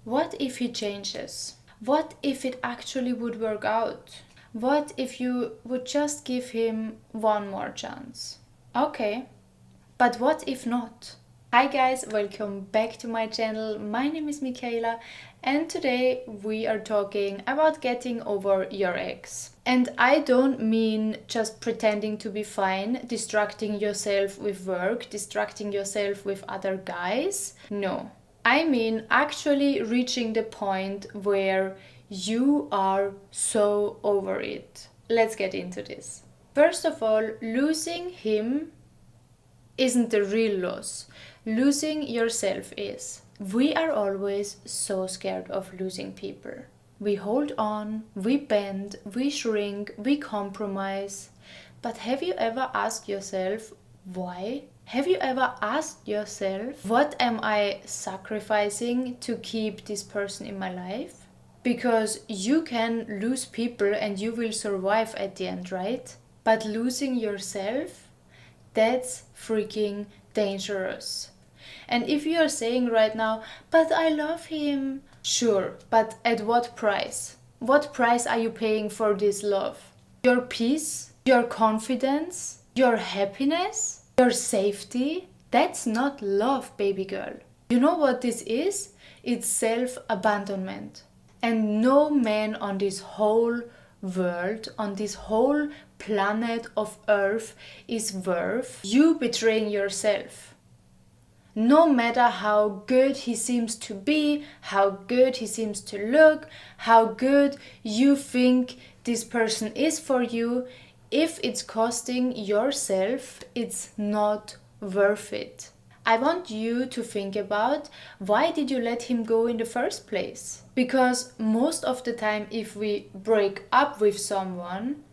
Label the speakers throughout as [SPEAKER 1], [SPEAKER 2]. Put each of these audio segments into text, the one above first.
[SPEAKER 1] What if he changes? What if it actually would work out? What if you would just give him one more chance? Okay, but what if not? Hi guys, welcome back to my channel. My name is Michaela and today we are talking about getting over your ex. And I don't mean just pretending to be fine, distracting yourself with work, distracting yourself with other guys. No. I mean actually reaching the point where you are so over it. Let's get into this. First of all, losing him isn't the real loss. Losing yourself is. We are always so scared of losing people. We hold on, we bend, we shrink, we compromise. But have you ever asked yourself why? Have you ever asked yourself, what am I sacrificing to keep this person in my life? Because you can lose people and you will survive at the end, right? But losing yourself, that's freaking dangerous. And if you are saying right now, but I love him. Sure, but at what price? What price are you paying for this love? Your peace? Your confidence? Your happiness? Your safety? That's not love, baby girl. You know what this is? It's self-abandonment. And no man on this whole world, on this whole planet of Earth is worth you betraying yourself. No matter how good he seems to be, how good he seems to look, how good you think this person is for you, if it's costing yourself, it's not worth it. I want you to think about, why did you let him go in the first place? Because most of the time if we break up with someone,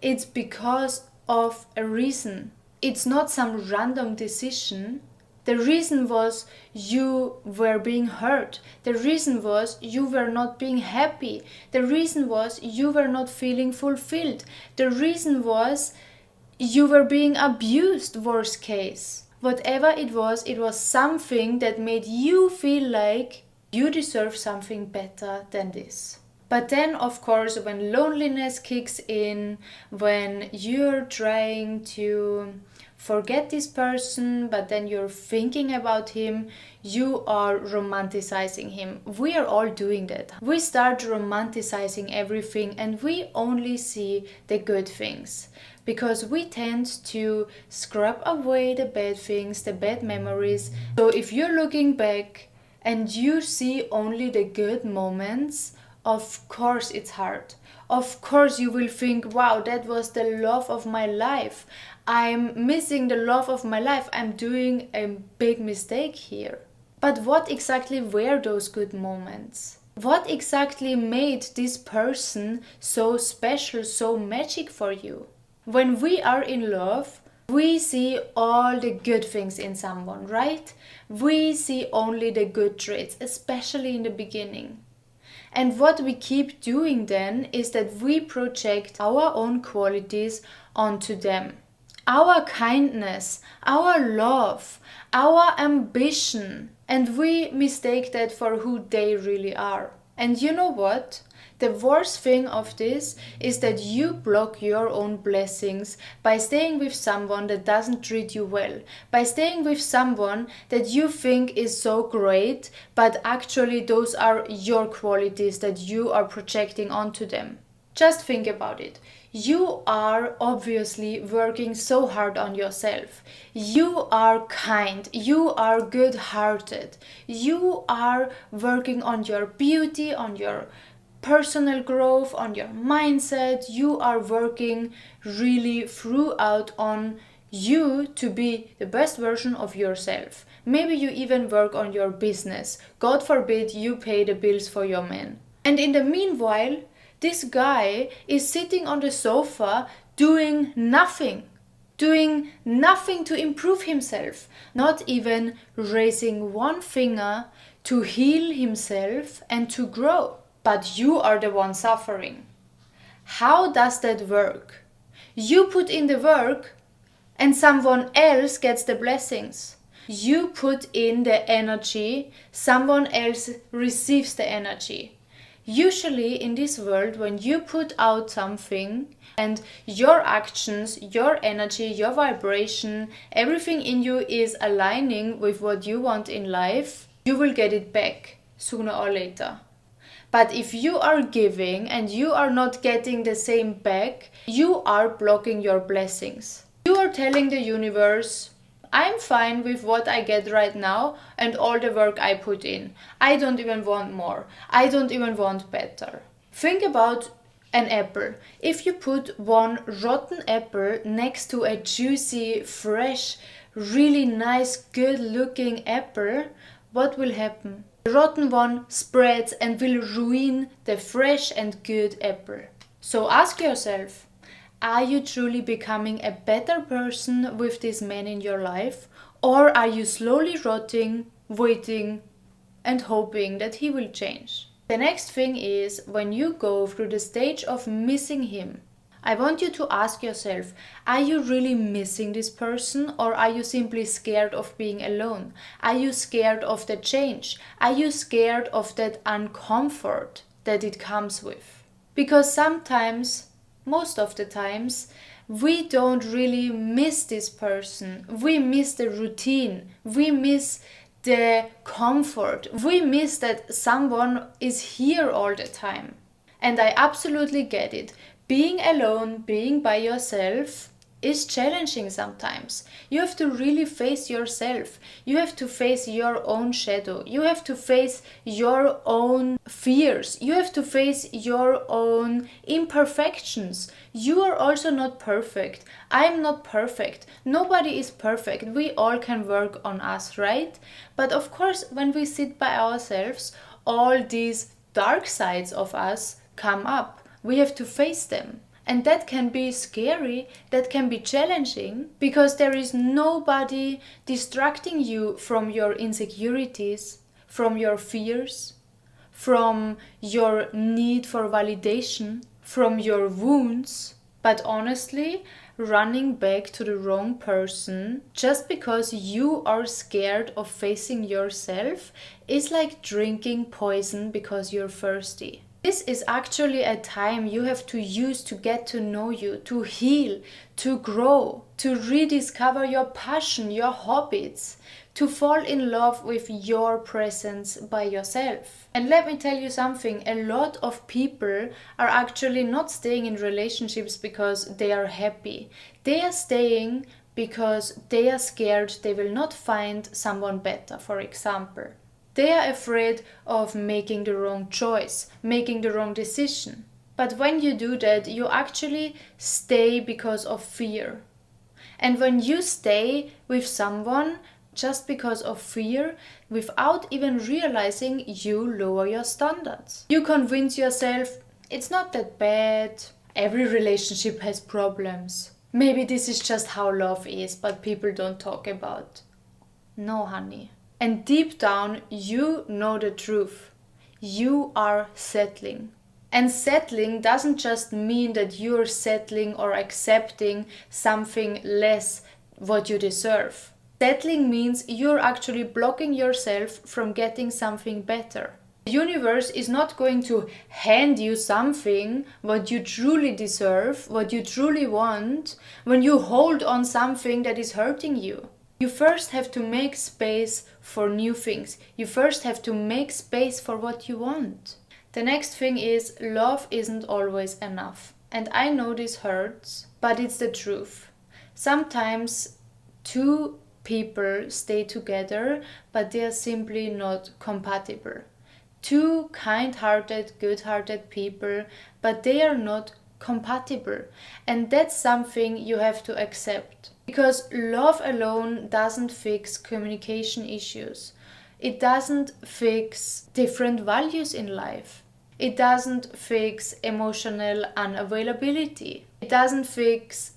[SPEAKER 1] it's because of a reason. It's not some random decision. The reason was you were being hurt. The reason was you were not being happy. The reason was you were not feeling fulfilled. The reason was you were being abused, worst case. Whatever it was something that made you feel like you deserve something better than this. But then, of course, when loneliness kicks in, when you're trying to forget this person, but then you're thinking about him, you are romanticizing him. We are all doing that. We start romanticizing everything and we only see the good things. Because we tend to scrub away the bad things, the bad memories. So if you're looking back and you see only the good moments, of course it's hard. Of course you will think, wow, that was the love of my life. I'm missing the love of my life. I'm doing a big mistake here. But what exactly were those good moments? What exactly made this person so special, so magic for you? When we are in love, we see all the good things in someone, right? We see only the good traits, especially in the beginning. And what we keep doing then is that we project our own qualities onto them. Our kindness, our love, our ambition, and we mistake that for who they really are. And you know what? The worst thing of this is that you block your own blessings by staying with someone that doesn't treat you well, by staying with someone that you think is so great, but actually those are your qualities that you are projecting onto them. Just think about it. You are obviously working so hard on yourself. You are kind. You are good-hearted. You are working on your beauty, on your personal growth, on your mindset. You are working really throughout on you to be the best version of yourself. Maybe you even work on your business. God forbid you pay the bills for your man. And in the meanwhile, this guy is sitting on the sofa doing nothing to improve himself, not even raising one finger to heal himself and to grow. But you are the one suffering. How does that work? You put in the work and someone else gets the blessings. You put in the energy, someone else receives the energy. Usually in this world, when you put out something and your actions, your energy, your vibration, everything in you is aligning with what you want in life, you will get it back sooner or later. But if you are giving and you are not getting the same back, you are blocking your blessings. You are telling the universe, I'm fine with what I get right now and all the work I put in. I don't even want more. I don't even want better. Think about an apple. If you put one rotten apple next to a juicy, fresh, really nice, good looking apple, what will happen? The rotten one spreads and will ruin the fresh and good apple. So ask yourself, are you truly becoming a better person with this man in your life? Or are you slowly rotting, waiting, and hoping that he will change? The next thing is, when you go through the stage of missing him, I want you to ask yourself, are you really missing this person, or are you simply scared of being alone? Are you scared of the change? Are you scared of that uncomfort that it comes with? Because sometimes, most of the times, we don't really miss this person. We miss the routine. We miss the comfort. We miss that someone is here all the time. And I absolutely get it. Being alone, being by yourself is challenging sometimes. You have to really face yourself. You have to face your own shadow. You have to face your own fears. You have to face your own imperfections. You are also not perfect. I am not perfect. Nobody is perfect. We all can work on us, right? But of course, when we sit by ourselves, all these dark sides of us come up. We have to face them. And that can be scary, that can be challenging, because there is nobody distracting you from your insecurities, from your fears, from your need for validation, from your wounds. But honestly, running back to the wrong person just because you are scared of facing yourself is like drinking poison because you're thirsty. This is actually a time you have to use to get to know you, to heal, to grow, to rediscover your passion, your hobbies, to fall in love with your presence by yourself. And let me tell you something, a lot of people are actually not staying in relationships because they are happy. They are staying because they are scared they will not find someone better, for example. They are afraid of making the wrong choice, making the wrong decision. But when you do that, you actually stay because of fear. And when you stay with someone just because of fear, without even realizing, you lower your standards. You convince yourself, it's not that bad, every relationship has problems. Maybe this is just how love is, but people don't talk about. No, honey. And deep down, you know the truth. You are settling. And settling doesn't just mean that you're settling or accepting something less what you deserve. Settling means you're actually blocking yourself from getting something better. The universe is not going to hand you something what you truly deserve, what you truly want, when you hold on something that is hurting you. You first have to make space for new things. You first have to make space for what you want. The next thing is, love isn't always enough. And I know this hurts, but it's the truth. Sometimes two people stay together, but they are simply not compatible. Two kind-hearted, good-hearted people, but they are not compatible. And that's something you have to accept. Because love alone doesn't fix communication issues. It doesn't fix different values in life. It doesn't fix emotional unavailability. It doesn't fix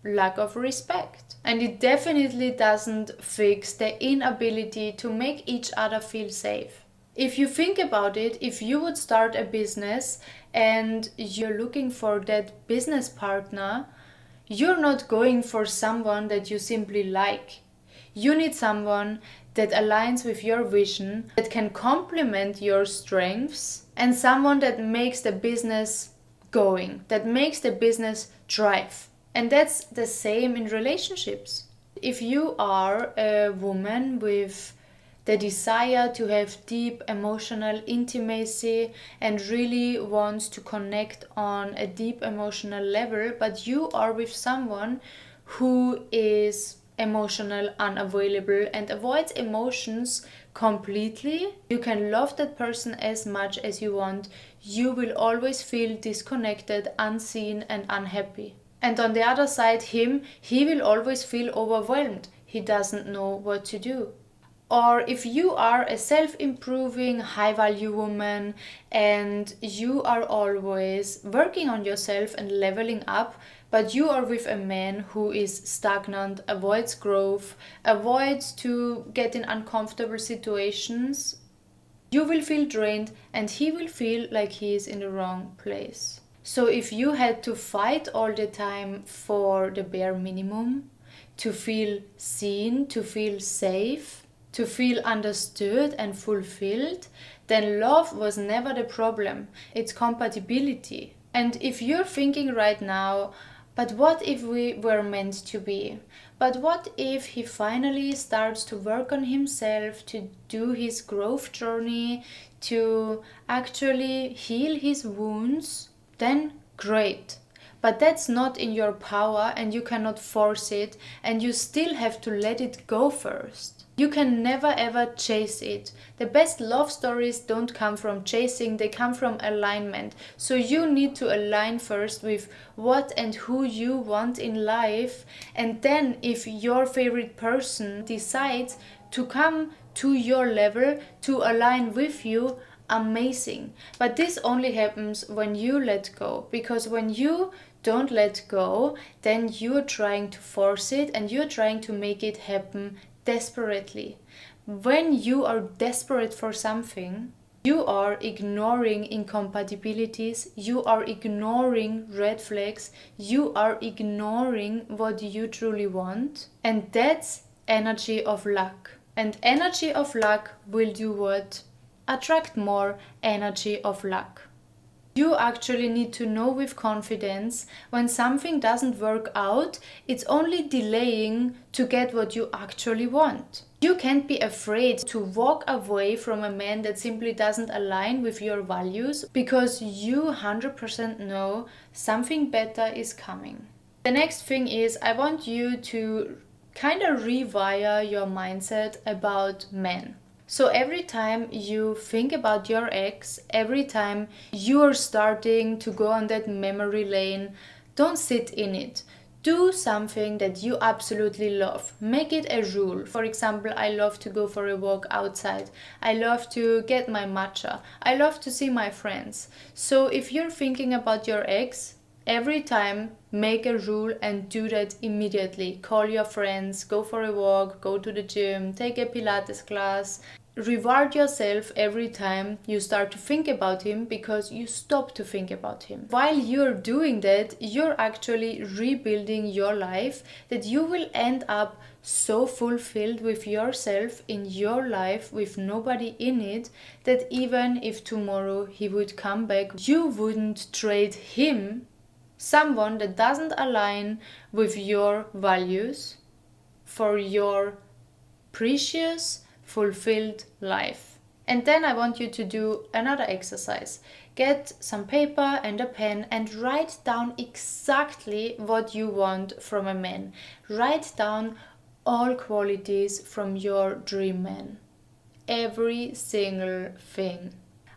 [SPEAKER 1] lack of respect. And it definitely doesn't fix the inability to make each other feel safe. If you think about it, if you would start a business and you're looking for that business partner, you're not going for someone that you simply like. You need someone that aligns with your vision, that can complement your strengths, and someone that makes the business going, that makes the business thrive. And that's the same in relationships. If you are a woman with the desire to have deep emotional intimacy and really wants to connect on a deep emotional level, but you are with someone who is emotional unavailable and avoids emotions completely, you can love that person as much as you want. You will always feel disconnected, unseen, and unhappy. And on the other side, he will always feel overwhelmed. He doesn't know what to do. Or if you are a self-improving, high-value woman and you are always working on yourself and leveling up, but you are with a man who is stagnant, avoids growth, avoids to get in uncomfortable situations, you will feel drained and he will feel like he is in the wrong place. So if you had to fight all the time for the bare minimum, to feel seen, to feel safe, to feel understood and fulfilled, then love was never the problem. It's compatibility. And if you're thinking right now, but what if we were meant to be? But what if he finally starts to work on himself, to do his growth journey, to actually heal his wounds? Then great. But that's not in your power and you cannot force it, and you still have to let it go first. You can never ever chase it. The best love stories don't come from chasing, they come from alignment. So you need to align first with what and who you want in life, and then if your favorite person decides to come to your level, to align with you, amazing. But this only happens when you let go, because when you don't let go, then you're trying to force it and you're trying to make it happen desperately. When you are desperate for something, you are ignoring incompatibilities, you are ignoring red flags, you are ignoring what you truly want, and that's energy of luck. And energy of luck will do what? Attract more energy of luck. You actually need to know with confidence when something doesn't work out, it's only delaying to get what you actually want. You can't be afraid to walk away from a man that simply doesn't align with your values, because you 100% know something better is coming. The next thing is, I want you to kind of rewire your mindset about men. So every time you think about your ex, every time you're starting to go on that memory lane, don't sit in it. Do something that you absolutely love. Make it a rule. For example, I love to go for a walk outside. I love to get my matcha. I love to see my friends. So if you're thinking about your ex, every time make a rule and do that immediately. Call your friends, go for a walk, go to the gym, take a Pilates class. Reward yourself every time you start to think about him, because you stop to think about him. While you're doing that, you're actually rebuilding your life, that you will end up so fulfilled with yourself in your life with nobody in it, that even if tomorrow he would come back, you wouldn't trade him, someone that doesn't align with your values, for your precious fulfilled life. And then I want you to do another exercise. Get some paper and a pen and write down exactly what you want from a man. Write down all qualities from your dream man. Every single thing.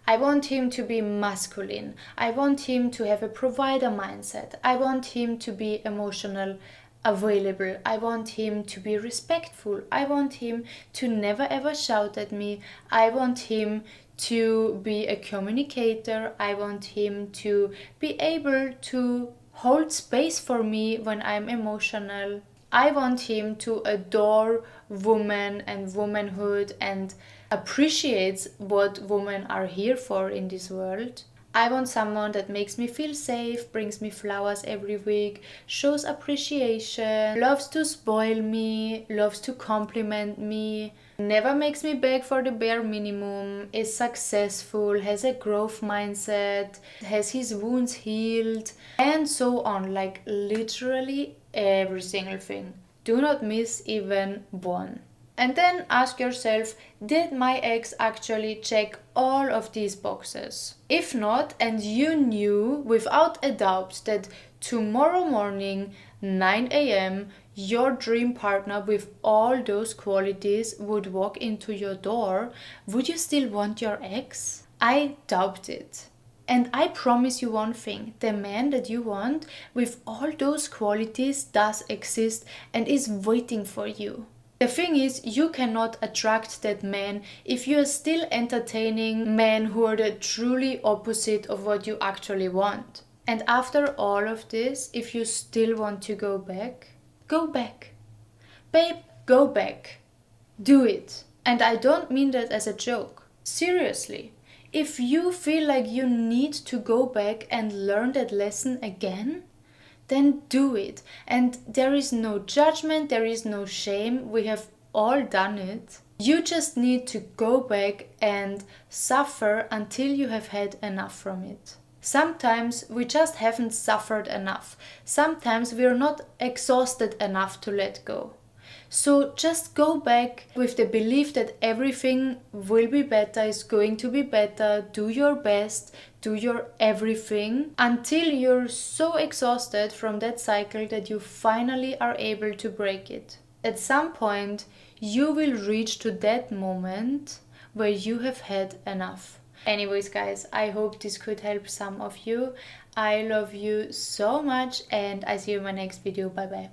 [SPEAKER 1] I want him to be masculine. I want him to have a provider mindset. I want him to be emotional available. I want him to be respectful. I want him to never ever shout at me. I want him to be a communicator. I want him to be able to hold space for me when I'm emotional. I want him to adore women and womanhood and appreciates what women are here for in this world. I want someone that makes me feel safe, brings me flowers every week, shows appreciation, loves to spoil me, loves to compliment me, never makes me beg for the bare minimum, is successful, has a growth mindset, has his wounds healed, and so on. Like literally every single thing. Do not miss even one. And then ask yourself, did my ex actually check all of these boxes? If not, and you knew without a doubt that tomorrow morning, 9 a.m., your dream partner with all those qualities would walk into your door, would you still want your ex? I doubt it. And I promise you one thing, the man that you want with all those qualities does exist and is waiting for you. The thing is, you cannot attract that man if you are still entertaining men who are the truly opposite of what you actually want. And after all of this, if you still want to go back, go back. Babe, go back. Do it. And I don't mean that as a joke. Seriously. If you feel like you need to go back and learn that lesson again, then do it. And there is no judgment, there is no shame. We have all done it. You just need to go back and suffer until you have had enough from it. Sometimes we just haven't suffered enough. Sometimes we are not exhausted enough to let go. So just go back with the belief that everything will be better, is going to be better. Do your best, do your everything until you're so exhausted from that cycle that you finally are able to break it. At some point, you will reach to that moment where you have had enough. Anyways, guys, I hope this could help some of you. I love you so much and I see you in my next video. Bye bye.